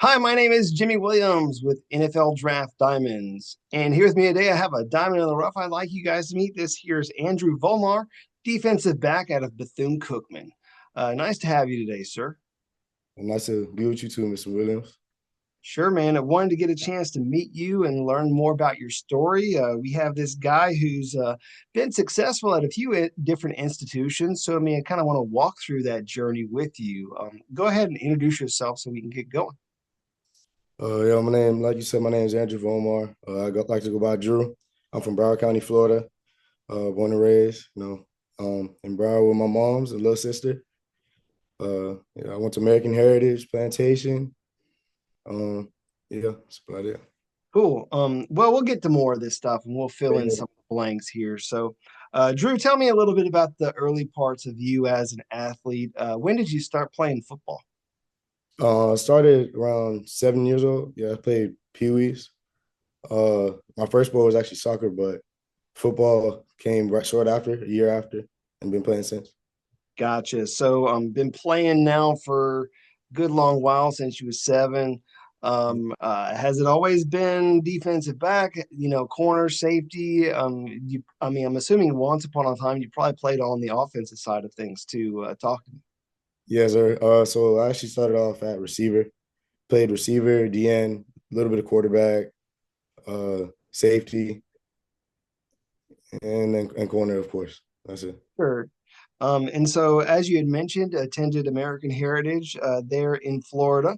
Hi, my name is Jimmy Williams with NFL Draft Diamonds. And here with me today, I have a diamond in the rough I'd like you guys to meet. This here's Andrew Volmar, defensive back out of Bethune Cookman. Nice to have you today, sir. Nice to be with you too, Mr. Williams. Sure, man. I wanted to get a chance to meet you and learn more about your story. We have this guy who's been successful at a few different institutions. So, I kind of want to walk through that journey with you. Go ahead and introduce yourself so we can get going. Yeah, like you said, my name is Andrew Volmar. Like to go by Drew. I'm from Broward County, Florida. Born and raised, in Broward with my mom's a little sister. I went to American Heritage Plantation. Um, yeah, that's about it. Cool. Well, we'll get to more of this stuff and we'll fill in Yeah. some blanks here. So, Drew, tell me a little bit about the early parts of you as an athlete. When did you start playing football? I started around 7 years old. Yeah, I played Pee Wees. My first sport was actually soccer, but football came right short after, a year after, and been playing since. Gotcha. So, been playing now for a good long while since you was seven. Has it always been defensive back, corner safety? I'm assuming once upon a time you probably played on the offensive side of things too. Talk to me. Yes, sir. So I actually started off at receiver, played receiver, DN, a little bit of quarterback, safety, and corner, of course. That's it. Sure. And so, as you had mentioned, attended American Heritage there in Florida.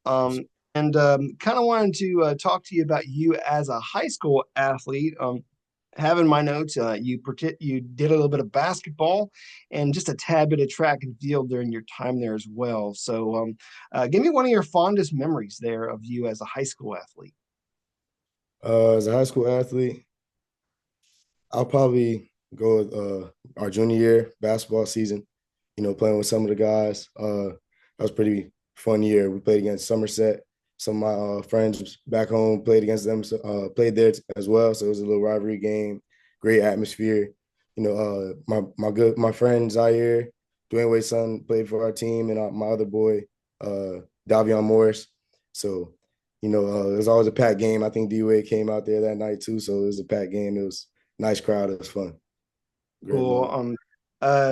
Um, and kind of wanted to talk to you about you as a high school athlete. Having my notes, you did a little bit of basketball and just a tad bit of track and field during your time there as well. So, give me one of your fondest memories there of you as a high school athlete. As a high school athlete, I'll probably go with our junior year basketball season. Playing with some of the guys. That was a pretty fun year. We played against Somerset. Some of my friends back home played against them, so, played there as well. So it was a little rivalry game, great atmosphere. My friend Zaire, Dwayne Wade's son, played for our team, and my other boy, Davion Morris. So, it was always a packed game. I think D Wade came out there that night too, so it was a packed game. It was a nice crowd. It was fun. Great Cool. moment.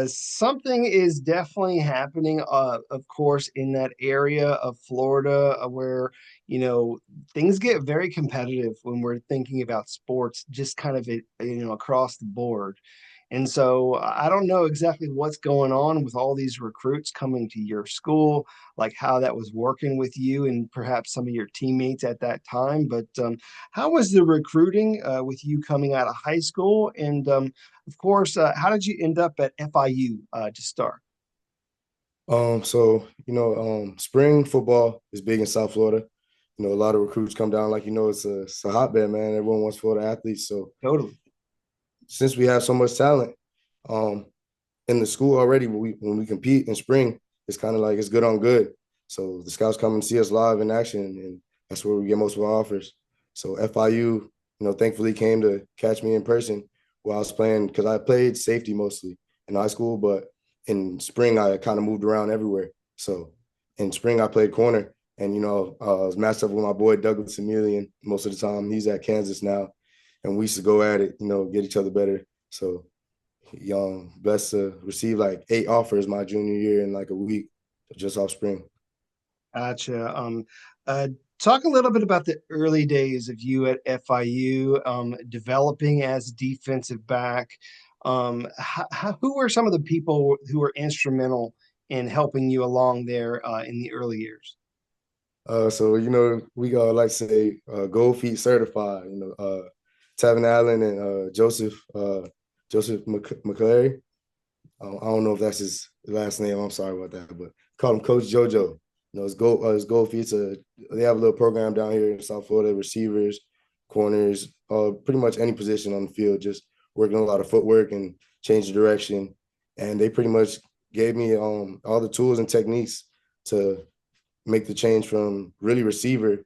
Something is definitely happening, of course, in that area of Florida where, you know, things get very competitive when we're thinking about sports, just kind of, across the board. And so I don't know exactly what's going on with all these recruits coming to your school, like how that was working with you and perhaps some of your teammates at that time. But how was the recruiting with you coming out of high school? And of course, how did you end up at FIU to start? Spring football is big in South Florida. A lot of recruits come down, like it's a hotbed, man. Everyone wants Florida athletes. So Totally. since we have so much talent, um, in the school already, when we compete in spring, it's kind of like it's good on good. So the scouts come and see us live in action, and that's where we get most of our offers. So FIU, thankfully came to catch me in person while I was playing because I played safety mostly in high school, but in spring I kind of moved around everywhere. So in spring I played corner, and I was matched up with my boy Douglas Emilian most of the time. He's at Kansas now, and we used to go at it, get each other better. So young, blessed to receive like 8 offers my junior year in like a week, just off spring. Gotcha. Uh, Talk a little bit about the early days of you at FIU, developing as defensive back. Who were some of the people who were instrumental in helping you along there in the early years? So we like to say gold feet certified. Tavin Allen and Joseph McClary. I don't know if that's his last name. I'm sorry about that, but call him Coach JoJo. His gold feet. They have a little program down here in South Florida. Receivers, corners, pretty much any position on the field. Just working a lot of footwork and change the direction. And they pretty much gave me all the tools and techniques to make the change from really receiver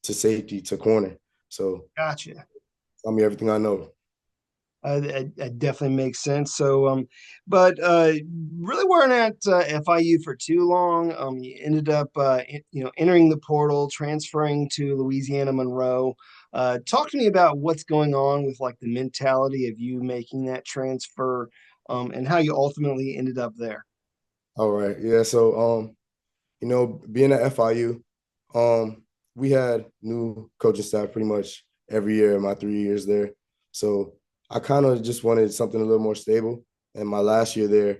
to safety to corner. So Gotcha. tell me everything I know. That definitely makes sense. So, but really weren't at FIU for too long. You ended up, entering the portal, transferring to Louisiana Monroe. Talk to me about what's going on with like the mentality of you making that transfer, and how you ultimately ended up there. All right. Yeah. So, being at FIU, we had new coaching staff pretty much every year in my 3 years there. So I kind of just wanted something a little more stable. And my last year there,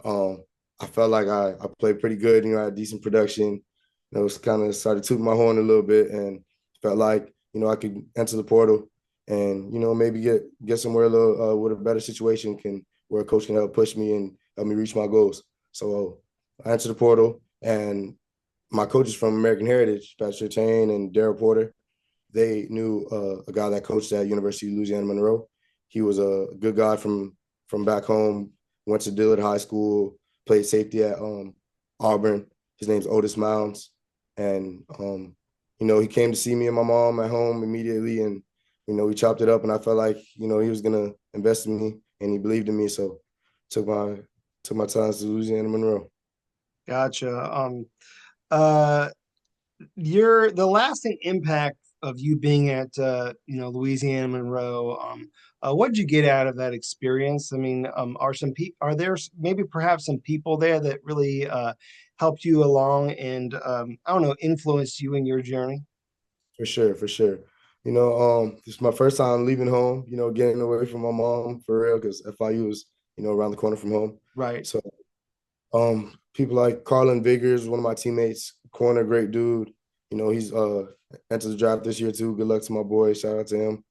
um, I felt like I played pretty good. I had decent production. It's kind of started tooting my horn a little bit, and felt like I could enter the portal and maybe get somewhere a little with a better situation can where a coach can help push me and help me reach my goals. So I entered the portal, and my coaches from American Heritage, Patrick Chain and Daryl Porter, they knew a guy that coached at University of Louisiana Monroe. He was a good guy from back home. Went to Dillard High School, played safety at Auburn. His name's Otis Mounds, and he came to see me and my mom at home immediately, and we chopped it up, and I felt like he was gonna invest in me, and he believed in me, so took my took my time to Louisiana Monroe. Gotcha. Uh, your the lasting impact of you being at Louisiana Monroe. What did you get out of that experience? I mean, are there maybe perhaps some people there that really helped you along and I don't know, influenced you in your journey? For sure, for sure. This is my first time leaving home, getting away from my mom for real, because FIU is, around the corner from home. Right. So people like Carlin Vigors, one of my teammates, corner, great dude. He's entered the draft this year too. Good luck to my boy. Shout out to him.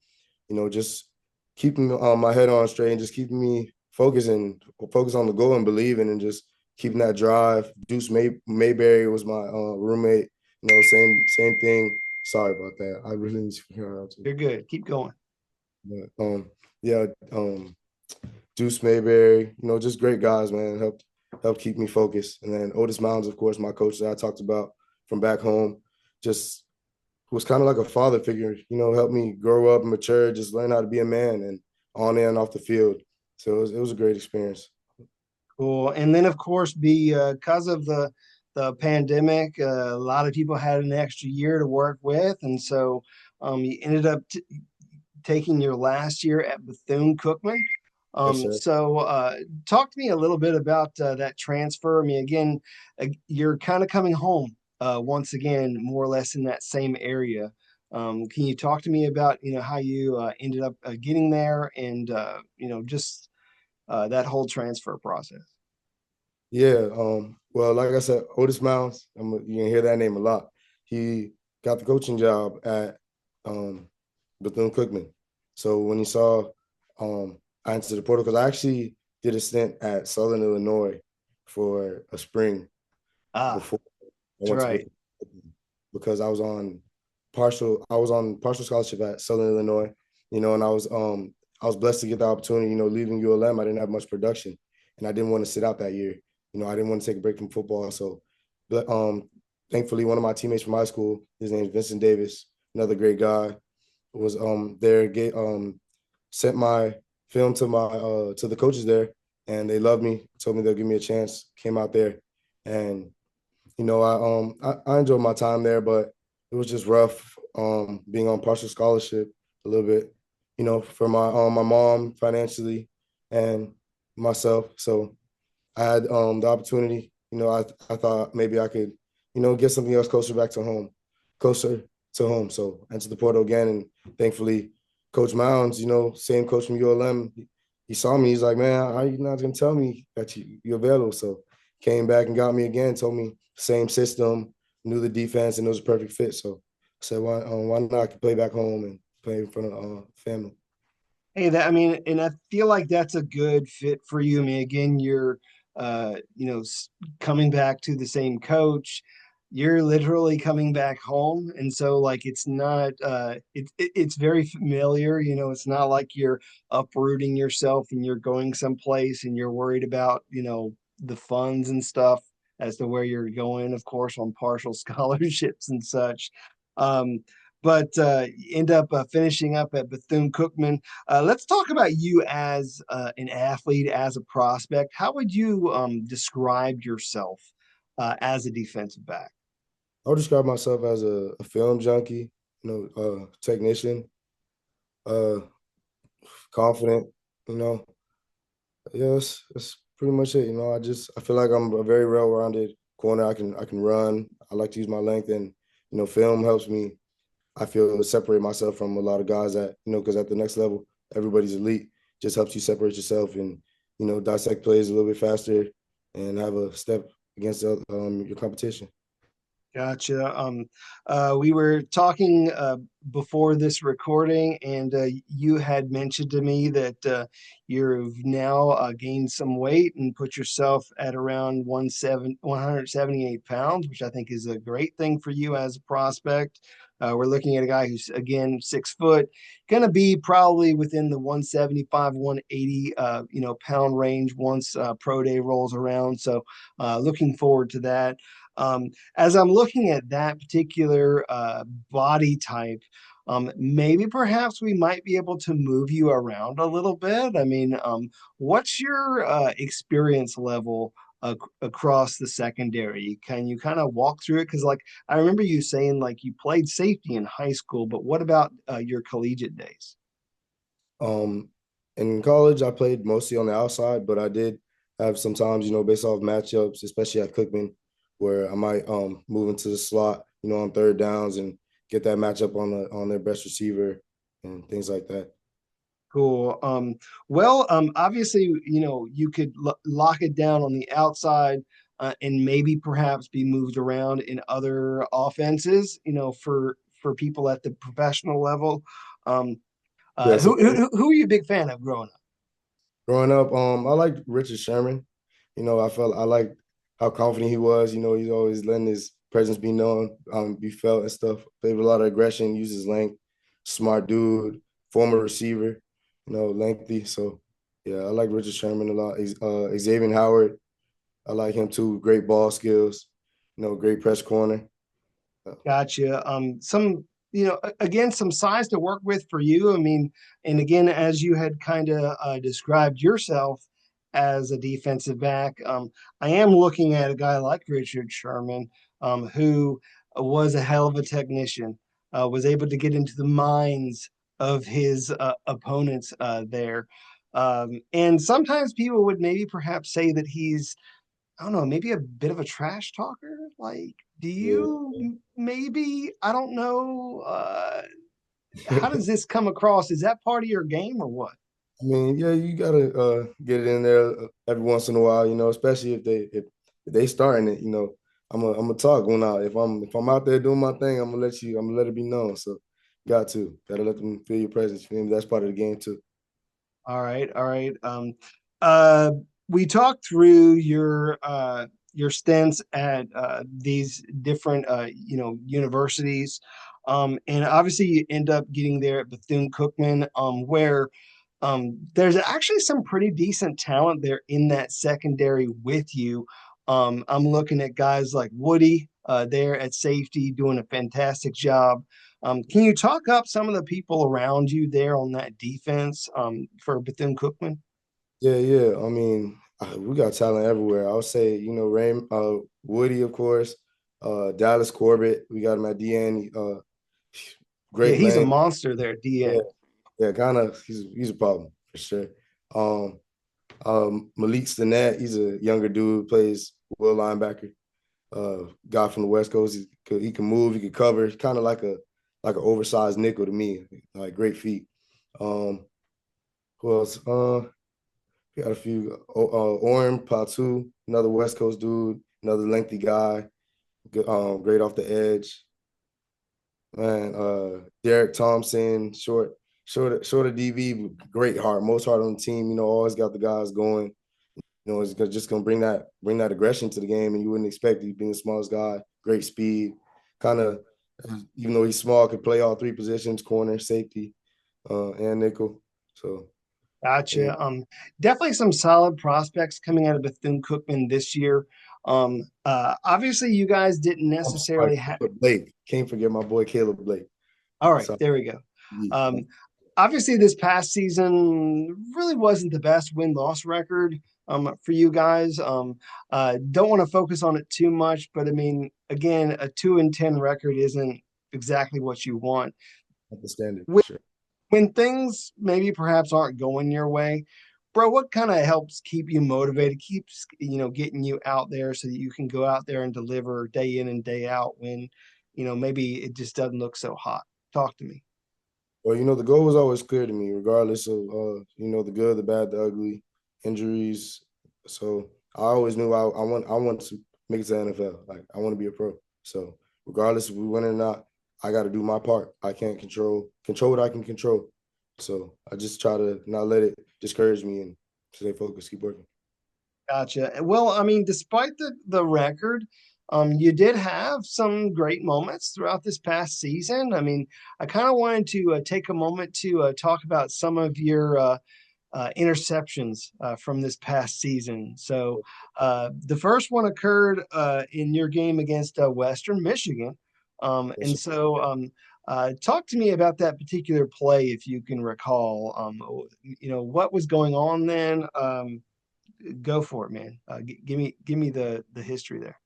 Just keeping my head on straight and just keeping me focused and focus on the goal and believing and just keeping that drive. Mayberry was my roommate. Same thing. Sorry about that. I really need to figure out too. You're good. Keep going. But yeah, Deuce Mayberry, just great guys, man. Helped keep me focused. And then Otis Mounds, of course, my coach that I talked about from back home, just was kind of like a father figure, helped me grow up and mature, just learn how to be a man and on and off the field. So it was a great experience. Cool. And then, of course, because of the pandemic, a lot of people had an extra year to work with, and so you ended up taking your last year at Bethune Cookman. Yes, sir. So talk to me a little bit about that transfer. I mean, again, you're kind of coming home once again, more or less in that same area. Can you talk to me about how you ended up getting there and just that whole transfer process? Yeah. Well, like I said, Otis Mounds, you can hear that name a lot. He got the coaching job at um, Bethune Cookman. So when he saw I entered the portal, because I actually did a stint at Southern Illinois for a spring Ah, before I that's went to right. Bethune because I was on partial scholarship at Southern Illinois, and I was blessed to get the opportunity, leaving ULM. I didn't have much production and I didn't want to sit out that year. I didn't want to take a break from football. So but thankfully one of my teammates from high school, his name is Vincent Davis, another great guy, was there, sent my film to the coaches there, and they loved me, told me they'll give me a chance, came out there, and I enjoyed my time there, but it was just rough being on partial scholarship a little bit, for my mom financially and myself. So I had the opportunity, I thought maybe I could, get something else closer to home. So I entered the portal again, and thankfully Coach Mounds, same coach from ULM, he saw me. He's like, man, how are you not gonna tell me that you're available? So came back and got me again, told me same system, knew the defense, and it was a perfect fit. So I said, why not? I could play back home and play in front of family. Hey, that I mean, and I feel like that's a good fit for you. I mean, again, you're coming back to the same coach. You're literally coming back home, and so like it's not it's very familiar. It's not like you're uprooting yourself and you're going someplace and you're worried about the funds and stuff as to where you're going. Of course, on partial scholarships and such. Um, but end up finishing up at Bethune Cookman. Let's talk about you as an athlete, as a prospect. How would you describe yourself as a defensive back? I would describe myself as a film junkie, technician, uh, confident, you know. Yes, that's pretty much it. I feel like I'm a very well-rounded corner. I can run. I like to use my length, and film helps me. I feel separate myself from a lot of guys that because at the next level, everybody's elite. Just helps you separate yourself and dissect plays a little bit faster and have a step against your competition. Gotcha. We were talking before this recording, and you had mentioned to me that you've now gained some weight and put yourself at around 178 pounds, which I think is a great thing for you as a prospect. We're looking at a guy who's, again, 6 foot, going to be probably within the 175, 180, pound range once pro day rolls around. So looking forward to that. As I'm looking at that particular body type, maybe perhaps we might be able to move you around a little bit. I mean, what's your experience level across the secondary? Can you kind of walk through it? Because, like, I remember you saying like you played safety in high school, but what about your collegiate days? Um, in college, I played mostly on the outside, but I did have sometimes, based off matchups, especially at Cookman, where I might move into the slot, on third downs and get that matchup on their best receiver and things like that. Cool. Obviously, you could lock it down on the outside and maybe perhaps be moved around in other offenses, for people at the professional level. Um, Yeah, so who are you a big fan of growing up? growing up, I liked Richard Sherman. I liked how confident he was. He's always letting his presence be known, be felt and stuff. Played with a lot of aggression, uses length, smart dude, former receiver, lengthy. So yeah, I like Richard Sherman a lot. Xavier Howard, I like him too. Great ball skills, great press corner. Gotcha. Again, some size to work with for you. I mean, and again, as you had kind of described yourself as a defensive back, I am looking at a guy like Richard Sherman, who was a hell of a technician, was able to get into the minds of his opponents there. And sometimes people would maybe perhaps say that he's, I don't know, maybe a bit of a trash talker. Like, do Yeah. you maybe, I don't know, how does this come across? Is that part of your game or what? I mean, yeah, you gotta get it in there every once in a while, especially if they starting it, I'm gonna talk when if I'm out there doing my thing, I'm gonna let it be known. So gotta let them feel your presence. You feel me? That's part of the game too. All right, all right. Uh, we talked through your stints at these different universities, and obviously you end up getting there at Bethune Cookman, where there's actually some pretty decent talent there in that secondary with you. I'm looking at guys like Woody there at safety doing a fantastic job. Can you talk up some of the people around you there on that defense for Bethune Cookman? Yeah, yeah. I mean, we got talent everywhere. I would say, Woody, of course, Dallas Corbett. We got him at DN. Yeah, Great he's a length. monster there at Yeah, DN. yeah. Kind of. He's a problem for sure. Um, Malik Stinnett, he's a younger dude, plays will linebacker. Guy from the West Coast. He can move, he can cover. Kind of like an oversized nickel to me. Like great feet. Um, who else? We got a few. Orm Patu, another West Coast dude, another lengthy guy. Good, great off the edge. Man, Derek Thompson, short of DV, great heart, most heart on the team. Always got the guys going. It's just gonna bring that aggression to the game, and you wouldn't expect it being the smallest guy. Great speed, kind of. Even though he's small, could play all three positions: corner, safety, and nickel. So yeah, Gotcha. Definitely some solid prospects coming out of Bethune Cookman this year. Obviously, you guys didn't I'm sorry, necessarily have. Caleb Blake. Can't forget my boy Caleb Blake. All right, So there we go. yeah, Um, Obviously, this past season really wasn't the best win-loss record for you guys. Don't want to focus on it too much, but I mean, again, a 2-10 record isn't exactly what you want. at the standard for When, sure. when things maybe perhaps aren't going your way, bro, what kind of helps keep you motivated, keeps getting you out there so that you can go out there and deliver day in and day out when maybe it just doesn't look so hot? Talk to me. Well, the goal was always clear to me, regardless of the good, the bad, the ugly, injuries. So I always knew I want to make it to the NFL. Like I want to be a pro. So regardless if we win or not, I got to do my part. I can't control what I can control. So I just try to not let it discourage me and stay focused, keep working. Gotcha. Well, I mean, despite the record, you did have some great moments throughout this past season. I mean, I kind of wanted to take a moment to talk about some of your interceptions from this past season. So, the first one occurred in your game against Western Michigan. Yes, And so, talk to me about that particular play, if you can recall. What was going on then? Go for it, man. Give me the history there.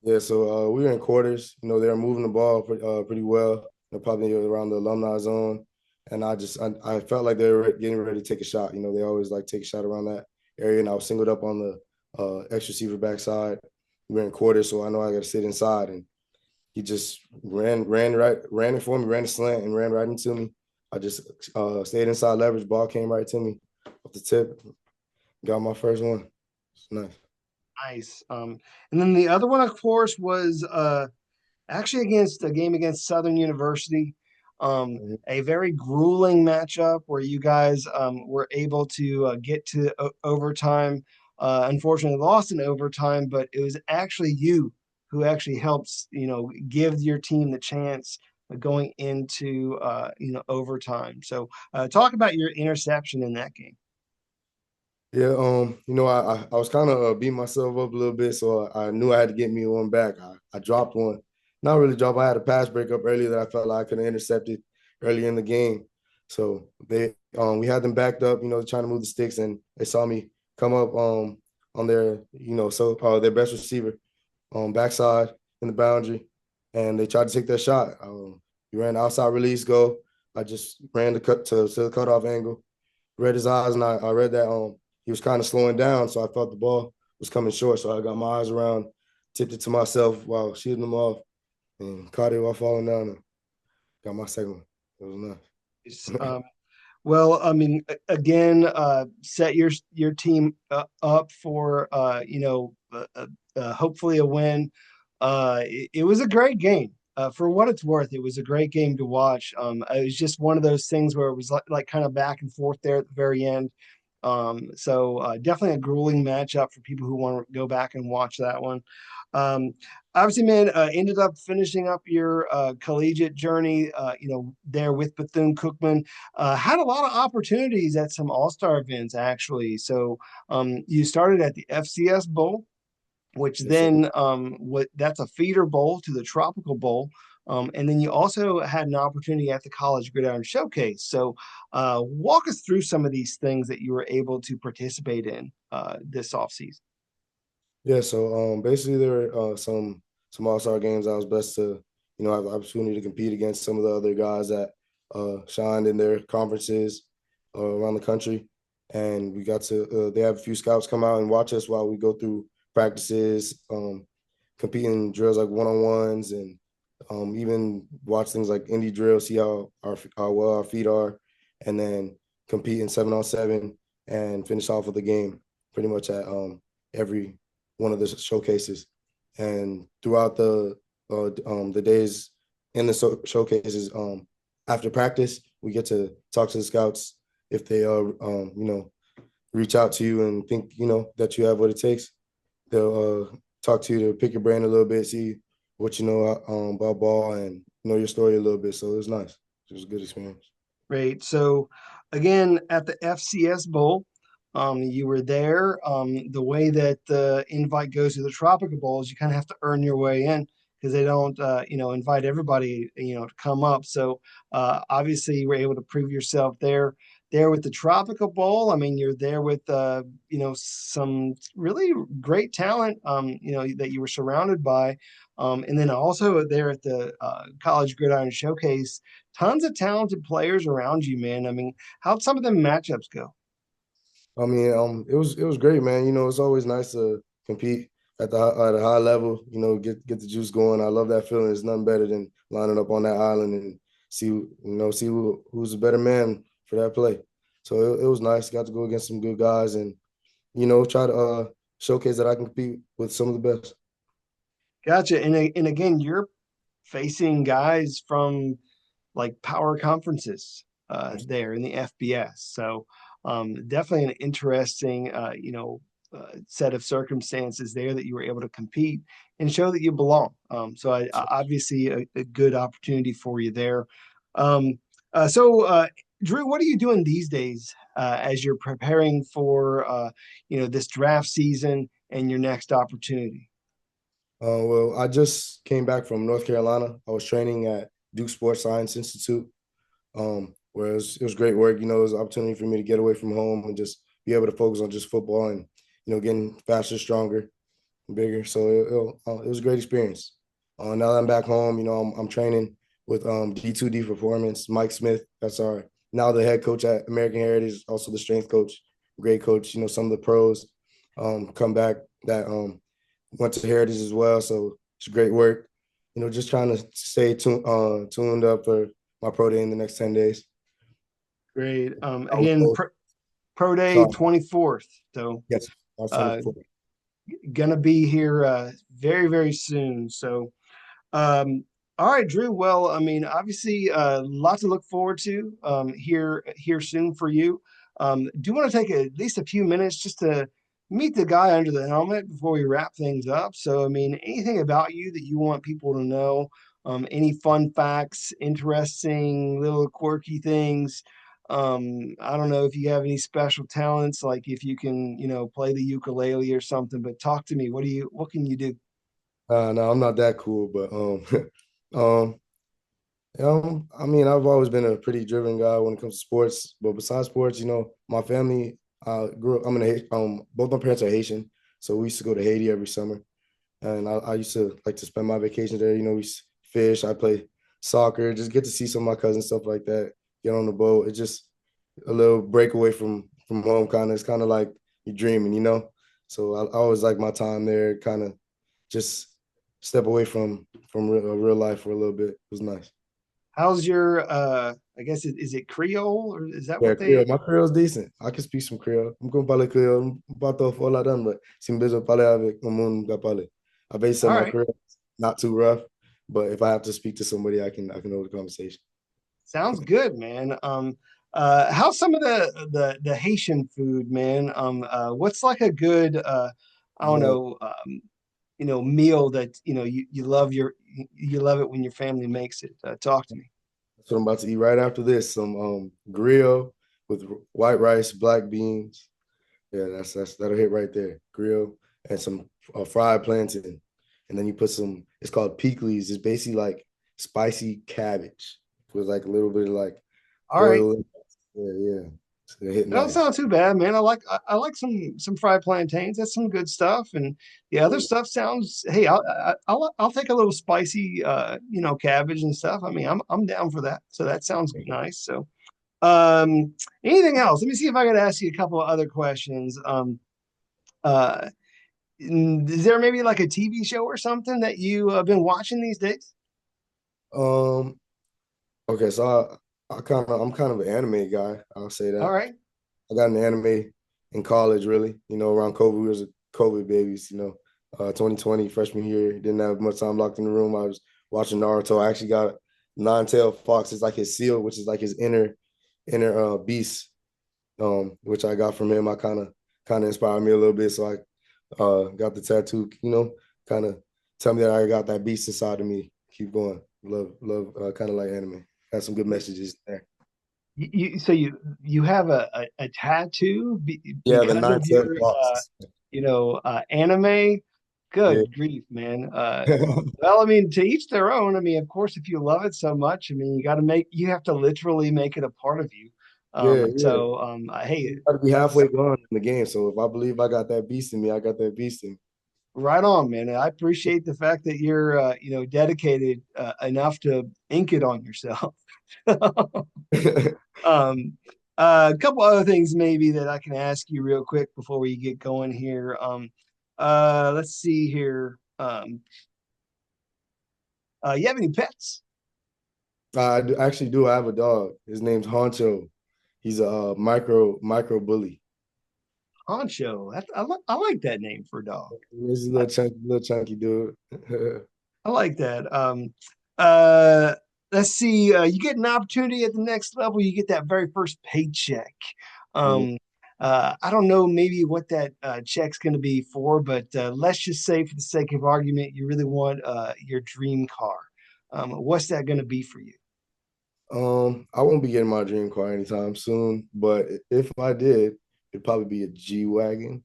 Yeah, so we were in quarters. They were moving the ball pretty well. Probably around the alumni zone, and I felt like they were getting ready to take a shot. They always like take a shot around that area, and I was singled up on the X receiver backside. We were in quarters, so I know I got to sit inside, and he just ran it for me, ran a slant, and ran right into me. I just stayed inside leverage. Ball came right to me off the tip. Got my first one. It's nice. Nice. And then the other one, of course, was actually against a game against Southern University. Mhm. A very grueling matchup where you guys were able to get to overtime. Unfortunately, lost in overtime, but it was actually you who actually helps, give your team the chance going into, overtime. So, talk about your interception in that game. Yeah, I was kind of beating myself up a little bit, so I knew I had to get me one back. I dropped one, not really dropped. I had a pass breakup earlier that I felt like I could have intercepted early in the game. So we had them backed up, trying to move the sticks, and they saw me come up on their, their best receiver backside in the boundary, and they tried to take that shot. He ran outside release go. I just ran the cut to the cutoff angle, read his eyes, and I read that he was kind of slowing down, so I thought the ball was coming short. So I got my eyes around, tipped it to myself while shooting him off, and caught it while falling down. And got my second one. It was It's, nice. Well, I mean, again, set your team up for hopefully a win. It was a great game. For what it's worth, it was a great game to watch. It was just one of those things where it was like kind of back and forth there at the very end. So definitely a grueling matchup for people who want to go back and watch that one. Um, Obviously, man, ended up finishing up your collegiate journey, there with Bethune Cookman. Had a lot of opportunities at some All-Star events, actually. So you started at the FCS Bowl, which Yes, sir. then that's a feeder bowl to the Tropical Bowl. And then you also had an opportunity at the College Gridiron Showcase. So walk us through some of these things that you were able to participate in this offseason. Yeah, so basically there were some all-star games I was blessed to, have the opportunity to compete against some of the other guys that shined in their conferences around the country. And we got to they have a few scouts come out and watch us while we go through practices, competing drills like one-on-ones, and even watch things like indie drill, see how well our feet are, and then compete in 7-on-7 and finish off with the game pretty much at every one of the showcases. And throughout the days in the showcases, after practice, we get to talk to the scouts if they reach out to you and think that you have what it takes. They'll talk to you to pick your brain a little bit, see what you know about ball, and know your story a little bit. So it was nice. It was a good experience. Right. So again, at the FCS Bowl, you were there. The way that the invite goes to the Tropical Bowl is you kind of have to earn your way in. because they don't invite everybody to come up. So obviously you were able to prove yourself there with the Tropical Bowl. I mean, you're there with some really great talent that you were surrounded by. And then also there at the College Gridiron Showcase, tons of talented players around you, man. I mean, how'd some of them matchups go? I mean, it was great, man. It's always nice to compete at a high level. Get the juice going. I love that feeling. There's nothing better than lining up on that island and who's a better man for that play. So it was nice. Got to go against some good guys and try to showcase that I can compete with some of the best. Gotcha. And again, you're facing guys from like power conferences there in the FBS. So definitely an interesting set of circumstances there that you were able to compete and show that you belong. Obviously a good opportunity for you there. Um, so Drew, what are you doing these days as you're preparing for this draft season and your next opportunity? Well, I just came back from North Carolina. I was training at Duke Sports Science Institute, where it was great work. It was an opportunity for me to get away from home and just be able to focus on just football and getting faster, stronger, and bigger. So it was a great experience. Now that I'm back home, I'm training with D2D Performance. Mike Smith, that's our now the head coach at American Heritage, also the strength coach, great coach. Some of the pros come back that went to Heritage as well. So it's great work. Just trying to stay tuned up for my pro day in the next 10 days. Great. I was Again, told, Pro Day sorry. 24th. So Yes, I was uh, 24. gonna be here very, very soon. So all right, Drew. Well, I mean, obviously, a lot to look forward to here soon for you. Do you want to take at least a few minutes just to meet the guy under the helmet before we wrap things up? So, I mean, anything about you that you want people to know? Any fun facts, interesting little quirky things? I don't know if you have any special talents, like if you can, play the ukulele or something. But talk to me. What can you do? No, I'm not that cool, but um, I mean, I've always been a pretty driven guy when it comes to sports. But besides sports, my family grew up. Both my parents are Haitian, so we used to go to Haiti every summer, and I used to like to spend my vacations there. We fish, I play soccer, just get to see some of my cousins, stuff like that. Get on the boat. It's just a little breakaway from home, kind of. It's kind of like you're dreaming. So I always like my time there, kind of just step away from real life for a little bit. It was nice. How's your I guess is it Creole or is that Yeah, what Creole. they My Creole's decent. I can speak some Creole. I'm going to parler Creole. Pas trop fort là-dedans, but si me besoin parler avec un monde, je parler. I base all my right. Creole not too rough, but if I have to speak to somebody, I can hold a conversation. Sounds good, man. How's some of the Haitian food, man? What's like a good I don't Yeah, know, meal that you love it when your family makes it. Talk to me. that's what I'm about to eat right after this. Some grill with white rice, black beans. Yeah, that'll hit right there. Grill and some fried plantain, and then you put some. It's called pickles. It's basically like spicy cabbage with like a little bit of like All right. oil. Yeah, yeah. It's gonna hit That don't nice. sound too bad, man. I like some fried plantains. That's some good stuff. And the other stuff sounds. Hey, I'll take a little spicy, cabbage and stuff. I mean, I'm down for that. So that sounds nice. So, anything else? Let me see if I could ask you a couple of other questions. Uh, is there maybe like a TV show or something that you have been watching these days? Um. Okay, so I'm kind of an anime guy. I'll say All that. right. I got an anime in college, really. Around COVID, we was a COVID babies. 2020 freshman year, didn't have much time locked in the room. I was watching Naruto. I actually got Nine-Tailed Fox. It's like his seal, which is like his inner beast, which I got from him. I kind of inspired me a little bit, so I got the tattoo. Kind of tell me that I got that beast inside of me. Keep going. Love, kind of like anime. Got some good messages there. So you have a tattoo Yeah, the because of Nine-Tailed your Fox. anime. Yeah. Good grief, man. Well, I mean, to each their own. I mean, of course, if you love it so much, I mean, you have to literally make it a part of you. Yeah, yeah. Hey, You got to be that's halfway gone in the game. So if I believe I got that beast in me, I got that beast in right on, man. I appreciate the fact that you're, dedicated enough to ink it on yourself. me. Um, a couple other things maybe that I can ask you real quick before we get going here. Let's see here. You have any pets? Actually do. I have a dog. His name's Honcho. He's a micro bully. Honcho. I like that name for a dog. He's a I, little chunky dude. I like that. Uh, let's see. You get an opportunity at the next level. You get that very first paycheck. Mhm. Um, I don't know maybe what that check's going to be for, but let's just say, for the sake of argument, you really want your dream car. What's that going to be for you? I won't be getting my dream car anytime soon, but if I did, it'd probably be a G Wagon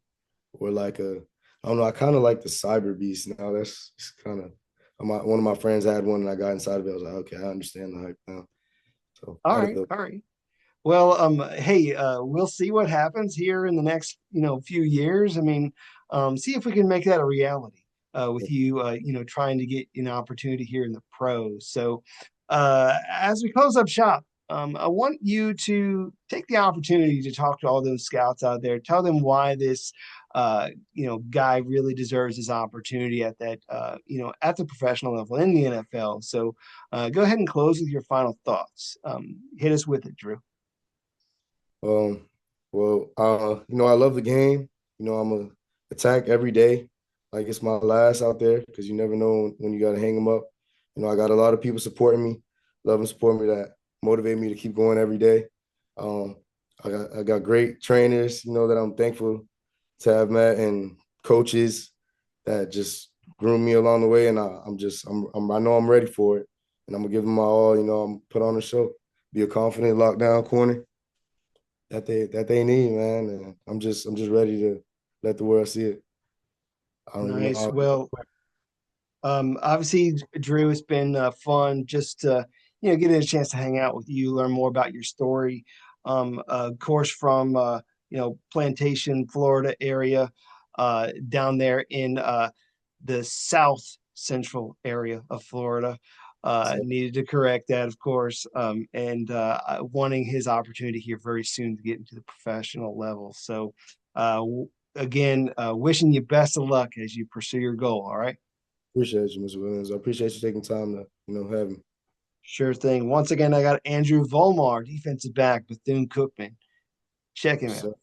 or like I don't know. I kind of like the Cyber Beast now. That's kind of one of my friends had one and I got inside of it. I was like, okay, I understand the hype now. So All out of right, the all right. Well, hey, we'll see what happens here in the next, few years. I mean, see if we can make that a reality with you, trying to get an opportunity here in the pros. So, as we close up shop, I want you to take the opportunity to talk to all those scouts out there. Tell them why this, guy really deserves his opportunity at that, at the professional level in the NFL. So, go ahead and close with your final thoughts. Hit us with it, Drew. Um, I love the game. I'm a attack every day, like it's my last out there because you never know when you got to hang them up. I got a lot of people supporting me, love and support me that motivate me to keep going every day. Um, I got great trainers, that I'm thankful to have met and coaches that just groom me along the way, and I know I'm ready for it, and I'm gonna give them my all. I'm put on a show, be a confident lockdown corner that they need, man. And I'm just ready to let the world see it. I don't, Nice. Well, obviously, Drew, it's been fun just getting a chance to hang out with you, learn more about your story. Of course, from Plantation, Florida area, down there in the South Central area of Florida. Needed to correct that, of course, and wanting his opportunity here very soon to get into the professional level. So, again, wishing you best of luck as you pursue your goal. All right. appreciate you, Mr. Williams. I appreciate you taking time to have me. Sure thing. Once again, I got Andrew Volmar, defensive back, Bethune Cookman. Check him Yes, out. sir.